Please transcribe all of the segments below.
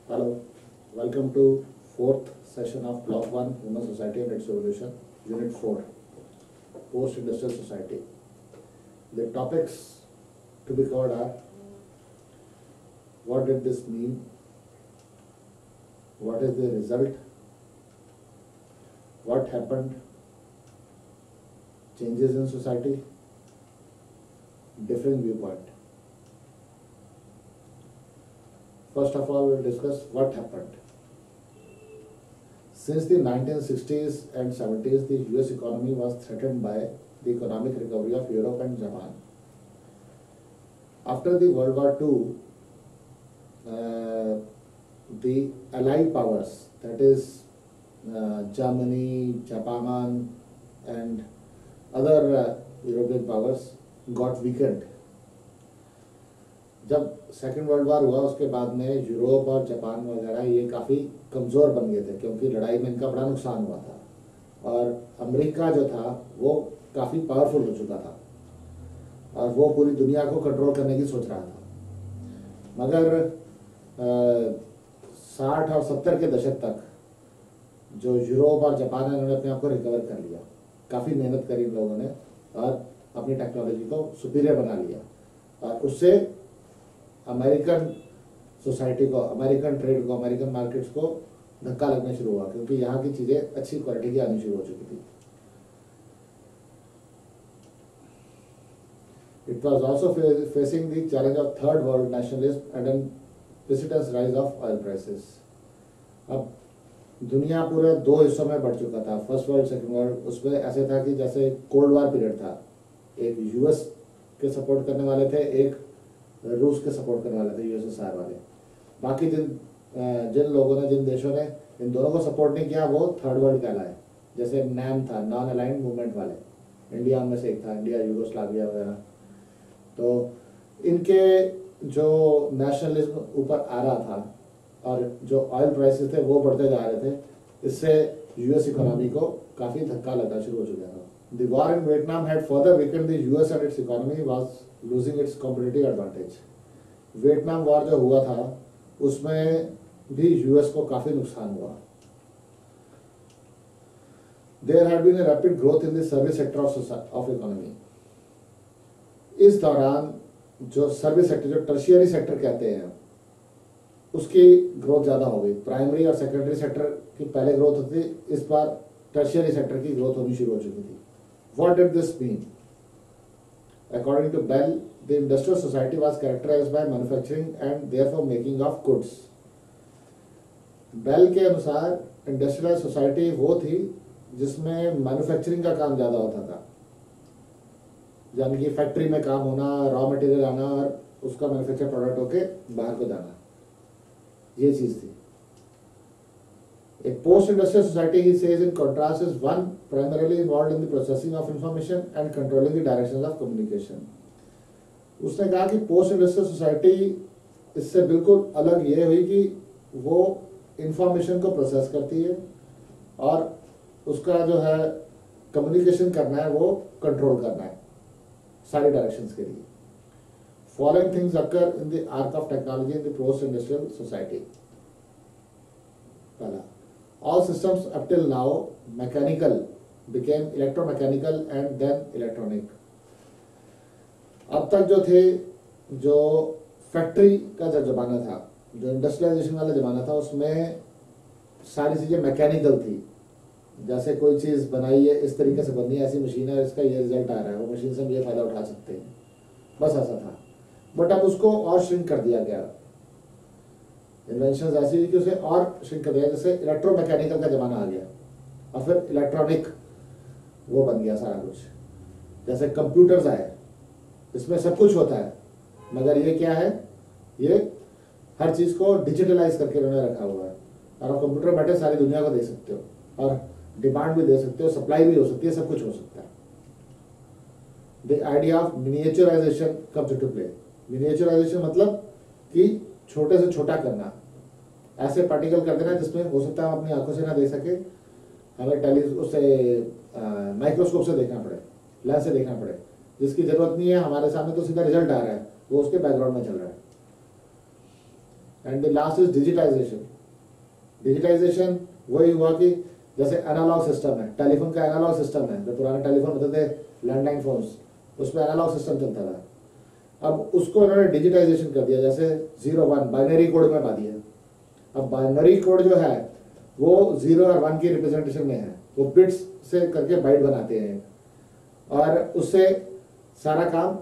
Hello, welcome to fourth session of Block 1 Human Society and its Evolution, Unit 4, Post-Industrial Society. The topics to be covered are: what did this mean? What is the result? What happened? Changes in society? Differing viewpoint. First of all, we'll discuss what happened. Since the 1960s and 70s, the US economy was threatened by the economic recovery of Europe and Japan. After the World War II, the Allied powers, that is Germany, Japan, and other European powers, got weakened. जब second world war हुआ उसके बाद में Europe और Japan वगैरह ये काफ़ी कमज़ोर बन गए थे, क्योंकि लड़ाई में इनका बड़ा नुकसान हुआ था और अमेरिका जो था वो काफ़ी पावरफुल हो चुका था और वो पूरी दुनिया को कंट्रोल करने की सोच रहा था। मगर 60 और 70 के दशक तक जो यूरोप और जापान है उन्होंने अपने आप को रिकवर कर लिया, काफ़ी मेहनत करी इन लोगों ने और अपनी टेक्नोलॉजी को सुपीरियर बना लिया और उससे अमेरिकन सोसाइटी को, अमेरिकन ट्रेड को, अमेरिकन मार्केट्स को धक्का लगना शुरू हुआ, क्योंकि यहाँ की चीज़ें अच्छी क्वालिटी की आनी शुरू हो चुकी थी। It was also facing the challenge of third world nationalism and an precedence rise of oil prices. अब दुनिया पूरे दो हिस्सों में बढ़ चुका था, फर्स्ट वर्ल्ड, सेकेंड वर्ल्ड। उसमें ऐसे था कि जैसे कोल्ड वॉर पीरियड था, एक यूएस के सपोर्ट करने वाले थे, एक रूस के सपोर्ट करने वाले थे, यूएसएसआर वाले। बाकी जिन लोगों ने, जिन देशों ने इन दोनों को सपोर्ट नहीं किया वो थर्ड वर्ल्ड कहलाए। जैसे नैम था, नॉन अलाइंड मूवमेंट वाले, इंडिया में से एक था, इंडिया, यूगोस्लाविया वगैरह। तो इनके जो नेशनलिज्म ऊपर आ रहा था और जो ऑयल प्राइसेस थे वो बढ़ते जा रहे थे, इससे यूएस इकोनॉमी को काफ़ी धक्का लगना शुरू हो चुका था। The war in Vietnam had further weakened the US and its economy was losing its competitive advantage. Vietnam war जो हुआ था उसमें भी यूएस को काफी नुकसान हुआ। There had been a rapid growth in the service sector of economy. इस दौरान जो सर्विस सेक्टर, जो टर्शियरी सेक्टर कहते हैं, उसकी ग्रोथ ज्यादा हो गई। प्राइमरी और सेकेंडरी सेक्टर की पहले ग्रोथ होती थी, इस बार टर्शियरी सेक्टर की ग्रोथ होनी शुरू हो चुकी थी। What did this mean? According to Bell, the industrial society was characterized by manufacturing and therefore making of goods. Bell के अनुसार इंडस्ट्रियल सोसाइटी वो थी जिसमें मैन्युफैक्चरिंग का काम ज़्यादा होता था, यानी कि फैक्ट्री में काम होना, रॉ मटेरियल आना और उसका मैन्युफैक्चर प्रोडक्ट होके बाहर को जाना, ये चीज़ थी। A post-industrial society, he says, in contrast, is one primarily involved in the processing of information and controlling the directions of communication. उसने कहा कि पोस्ट इंडस्ट्रियल सोसाइटी इससे बिल्कुल अलग ये हुई कि वो इंफॉर्मेशन को प्रोसेस करती है और उसका जो है कम्युनिकेशन करना है वो कंट्रोल करना है सारी डायरेक्शंस के लिए। Following things occur in the arc of technology in the post industrial society. पहला, all systems up till now mechanical became electromechanical and then electronic. अब तक जो थे, जो फैक्ट्री का जो जमाना था, जो इंडस्ट्रियलाइजेशन वाला जमाना था, उसमें सारी चीजें मैकेनिकल थी। जैसे कोई चीज बनाई है, इस तरीके से बनी है, ऐसी मशीन है, इसका ये रिजल्ट आ रहा है, वो मशीन से हम ये फायदा उठा सकते हैं, बस ऐसा था। बट अब उसको और श्रिंक कर दिया गया, इन्वेंशन ऐसी हुई कि उसे और श्रिंक कर दिया। जैसे इलेक्ट्रोमैकेनिकल का जमाना आ गया और फिर इलेक्ट्रॉनिक वो बन गया सारा कुछ। जैसे कंप्यूटर्स आए, इसमें सब कुछ होता है, मगर ये क्या है, ये हर चीज को डिजिटलाइज करके उन्होंने रखा हुआ है और आप कंप्यूटर बैठे सारी दुनिया को दे सकते हो और डिमांड भी दे सकते हो, सप्लाई भी हो सकती है, सब कुछ हो सकता है। The idea of miniaturisation comes into play. Miniaturisation मतलब कि छोटे से छोटा करना, ऐसे पार्टिकल कर देना जिसमें हो सकता है हम अपनी आंखों से ना देख सके, हमें उससे माइक्रोस्कोप से देखना पड़े, लेंस से देखना पड़े, जिसकी जरूरत नहीं है, हमारे सामने तो सीधा रिजल्ट आ रहा है, वो उसके बैकग्राउंड में चल रहा है। And the last is digitization. Digitization वही हुआ कि जैसे एनालॉग सिस्टम है, टेलीफोन का एनालॉग सिस्टम है, जो पुराने टेलीफोन होते थे लैंडलाइन फोन्स, उसमें एनालॉग सिस्टम चलता था। अब उसको उन्होंने डिजिटाइजेशन कर दिया, जैसे 0-1 बाइनरी कोड में बना दिया। अब बाइनरी कोड जो है वो 0 और 1 की रिप्रेजेंटेशन में है, वो बिट्स से करके बाइट बनाते हैं और उससे सारा काम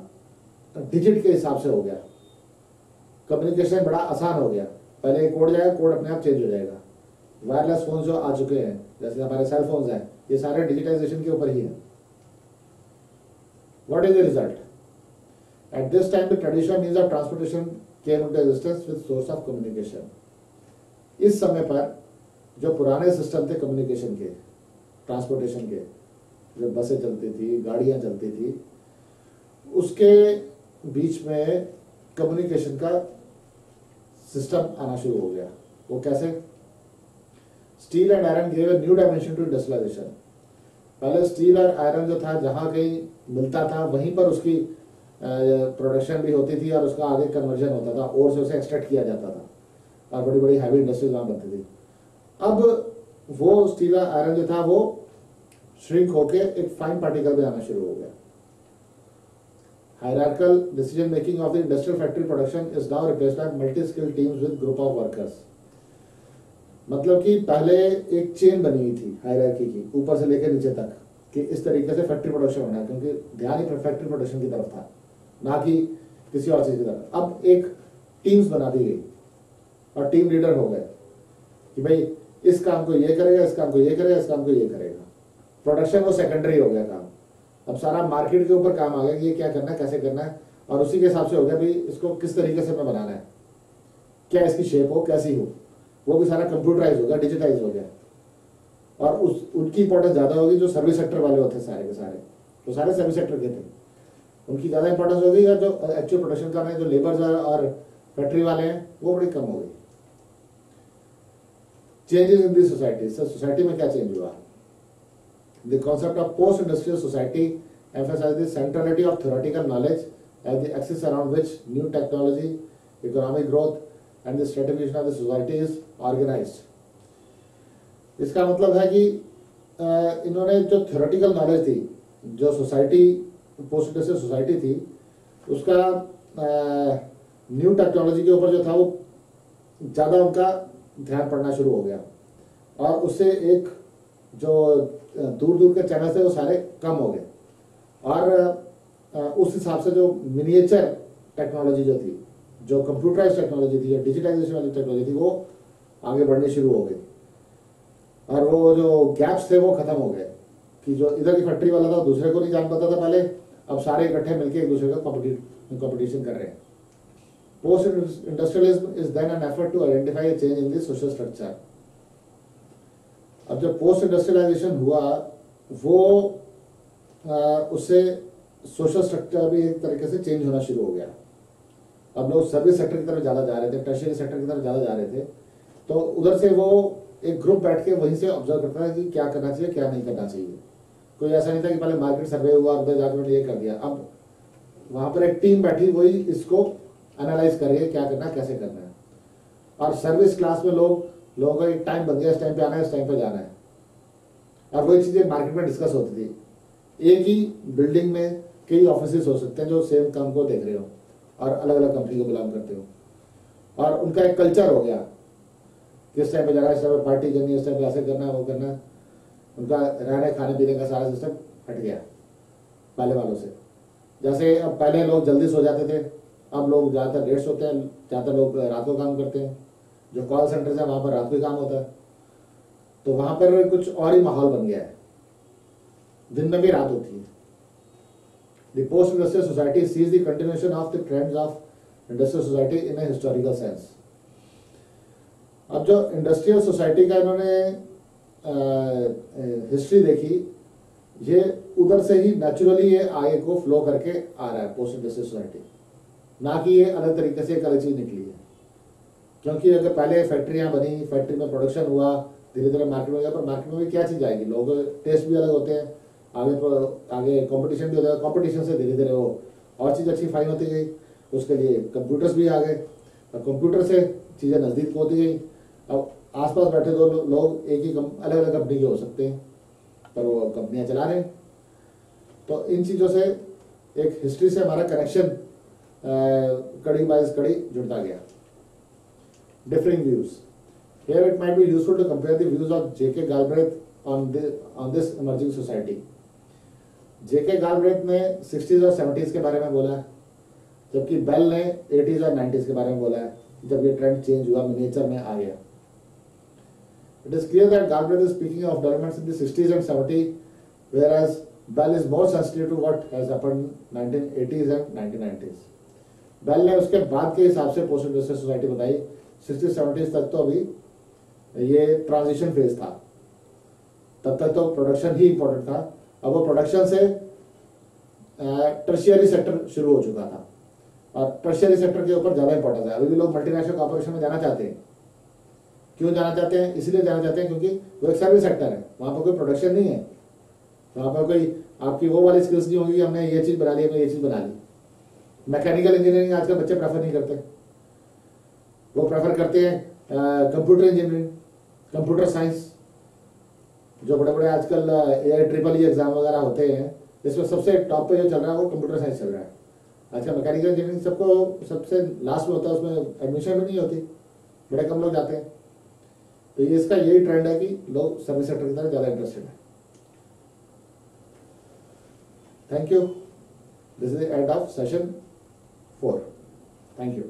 डिजिट के हिसाब से हो गया। कम्युनिकेशन बड़ा आसान हो गया। पहले कोड जाएगा, कोड अपने आप चेंज हो जाएगा। वायरलेस फोन जो आ चुके हैं, जैसे हमारे सेल फोन्स हैं, ये सारे डिजिटाइजेशन के ऊपर ही है। What is the result? At this time the traditional means of transportation came into existence with source of communication. इस समय पर जो पुराने सिस्टम थे कम्युनिकेशन के, ट्रांसपोर्टेशन के, जो बसें चलती थी, गाड़ियां चलती थी, उसके बीच में कम्युनिकेशन का सिस्टम आना शुरू हो गया। वो कैसे? Steel and iron give a new dimension to industrialization. पहले स्टील और आयरन जो था, जहां कहीं मिलता था वहीं पर उसकी प्रोडक्शन भी होती थी और उसका आगे कन्वर्जन होता था, और से उसे एक्सट्रैक्ट किया जाता था और बड़ी बड़ी हैवी इंडस्ट्रीज वहां बनती थी। अब वो स्टील और आयरन जो था वो श्रिंक होके एक फाइन पार्टिकल में आना शुरू हो गया। Hierarchical decision making of the industrial factory production is now replaced by multi skill teams with group of workers. मतलब कि पहले एक चेन बनी हुई थी हायरार्की की, ऊपर से लेकर नीचे तक, कि इस तरीके से फैक्ट्री प्रोडक्शन होना है, क्योंकि ध्यान ही फैक्ट्री प्रोडक्शन की तरफ था, ना कि किसी और चीज की तरफ। अब एक टीम्स बना दी गई और टीम लीडर हो गए कि भाई इस काम को ये करेगा, इस काम को ये करेगा, इस काम को ये करेगा। प्रोडक्शन वो सेकेंडरी हो गया काम। अब सारा मार्केट के ऊपर काम आ गया कि ये क्या करना है, कैसे करना है, और उसी के हिसाब से हो गया भाई इसको किस तरीके से मैं बनाना है, क्या इसकी शेप हो, कैसी हो, वो भी सारा कंप्यूटराइज हो गया, डिजिटाइज हो गया। और उनकी इंपॉर्टेंस ज्यादा होगी जो सर्विस सेक्टर वाले होते हैं, सारे के सारे तो सारे सर्विस सेक्टर के थे, उनकी ज्यादा इंपॉर्टेंस होगी। या जो एक्चुअल प्रोडक्शन कर रहे हैं, जो लेबर्स और फैक्ट्री वाले हैं, वो बड़ी कम हो गई। Changes in the society. Society में क्या चेंज हुआ? The concept of post-industrial society emphasizes the centrality of theoretical knowledge as the axis around which new technology, economic growth, and the stratification of the society is organized. इसका मतलब है कि इन्होंने जो theoretical knowledge थी, जो society post-industrial society थी, उसका न्यू टेक्नोलॉजी के ऊपर जो था वो ज़्यादा उनका ध्यान पड़ना शुरू हो गया, और उससे एक जो दूर दूर के चैनल थे वो सारे कम हो गए, और उस हिसाब से जो मिनिएचर टेक्नोलॉजी जो थी, जो कंप्यूटराइज टेक्नोलॉजी थी, या डिजिटाइजेशन वाली टेक्नोलॉजी थी, वो आगे बढ़नी शुरू हो गई। और वो जो गैप्स थे वो खत्म हो गए कि जो इधर की फैक्ट्री वाला था दूसरे को नहीं जान पाता था पहले, अब सारे इकट्ठे मिलकर एक दूसरे का कॉम्पिटिशन कर रहे हैं। Post industrialism is then an effort to identify a change in the social structure. अब जब पोस्ट इंडस्ट्रियलाइजेशन हुआ, वो उससे सोशल स्ट्रक्चर भी एक तरीके से चेंज होना शुरू हो गया। अब लोग सर्विस सेक्टर की तरफ ज्यादा जा रहे थे, टर्शियरी सेक्टर की तरफ ज्यादा जा रहे थे, तो उधर से वो एक ग्रुप बैठ के वहीं से ऑब्जर्व करता है कि क्या करना चाहिए, क्या नहीं करना चाहिए। कोई ऐसा नहीं था कि पहले मार्केट सर्वे हुआ, उधर जाकर मैंने ये कर दिया। अब वहां पर एक टीम बैठी, वही इसको एनालाइज कर रही है, क्या करना है, कैसे करना है। और सर्विस क्लास में लोगों का एक टाइम बन गया, इस टाइम पे आना है, इस टाइम पे जाना है, और वही चीजें मार्केट में डिस्कस होती थी। एक ही बिल्डिंग में कई ऑफिस हो सकते हैं जो सेम काम को देख रहे हो और अलग अलग कंपनी को बिलोंग करते हो, और उनका एक कल्चर हो गया, किस टाइम पे जाना है, इस टाइम पे पार्टी करनी है, इस टाइम पे ऐसे करना है, वो करना है। उनका रहने खाने पीने का सारा सिस्टम हट गया पहले वालों से। जैसे अब पहले लोग जल्दी सो जाते थे, अब लोग ज़्यादातर लेट सोते हैं, ज़्यादातर लोग रात को काम करते हैं। जो कॉल सेंटर्स है वहां पर रात को काम होता है, तो वहां पर कुछ और ही माहौल बन गया है, दिन में भी रात होती है। The post industrial society sees the continuation of the trends of industrial society in a historical sense. अब जो इंडस्ट्रियल सोसाइटी का इन्होंने हिस्ट्री देखी, ये उधर से ही नेचुरली ये आगे को फ्लो करके आ रहा है पोस्ट इंडस्ट्रियल सोसाइटी, ना कि ये अलग तरीके से एक अलग चीज निकली है। क्योंकि अगर पहले फैक्ट्रियां बनी, फैक्ट्री में प्रोडक्शन हुआ, धीरे धीरे मार्केट में गया, पर मार्केट में भी क्या चीज आएगी, लोग टेस्ट भी अलग होते हैं, आगे कंपटीशन भी होता है, कंपटीशन से धीरे धीरे वो और चीज अच्छी फाइन होती गई, उसके लिए कंप्यूटर्स भी आ गए, और कंप्यूटर से चीज़ें नज़दीक होती गई। अब आसपास बैठे दो लोग एक ही अलग अलग कंपनी के हो सकते हैं, पर वो कंपनियां चला रहे हैं। तो इन चीज़ों से एक हिस्ट्री से हमारा कनेक्शन कड़ी बाइज कड़ी जुड़ता गया। Differing views, here it might be useful to compare the views of JK Galbraith on this emerging society. JK Galbraith ने 60s और 70s के बारे में बोला है, जबकि बेल ने 80s और 90s के बारे में बोला है, जब ये ट्रेंड चेंज हुआ, मिनिएचर में आ गया। It is clear that Galbraith is speaking of developments in the 60s and 70s, whereas Bell is more sensitive to what has happened in 1980s and 1990s. Bell ने उसके बाद के हिसाब से post industrial society बताई। 60s-70s तक तो अभी ये ट्रांजिशन फेज था, तब तक तो प्रोडक्शन ही इंपॉर्टेंट था। अब वो प्रोडक्शन से टर्शियरी सेक्टर शुरू हो चुका था, और टर्शियरी सेक्टर के ऊपर ज़्यादा इंपॉर्टेंस है। अभी भी लोग मल्टीनेशनल कॉर्पोरेशन में जाना चाहते हैं। क्यों जाना चाहते हैं? इसलिए जाना चाहते हैं क्योंकि वो एक सर्विस सेक्टर है, वहाँ पर कोई प्रोडक्शन नहीं है, वहाँ पर कोई आपकी वो वाली स्किल्स नहीं होगी, हमने ये चीज़ बना ली, हमने ये चीज़ बना ली। मैकेनिकल इंजीनियरिंग आजकल बच्चे प्रेफर नहीं करते, वो प्रेफर करते हैं कंप्यूटर इंजीनियरिंग, कंप्यूटर साइंस। जो बड़े बड़े आजकल AIEEE एग्जाम वगैरह होते हैं, जिसमें सबसे टॉप पे जो चल रहा है वो कंप्यूटर साइंस चल रहा है। आजकल मैकेनिकल इंजीनियरिंग सबको सबसे लास्ट में होता है, उसमें एडमिशन भी नहीं होती, बड़े कम लोग जाते हैं। तो ये इसका यही ट्रेंड है कि लोग सर्विस सेक्टर की तरफ ज़्यादा इंटरेस्टेड है। Thank you. This is the end of session 4। Thank you.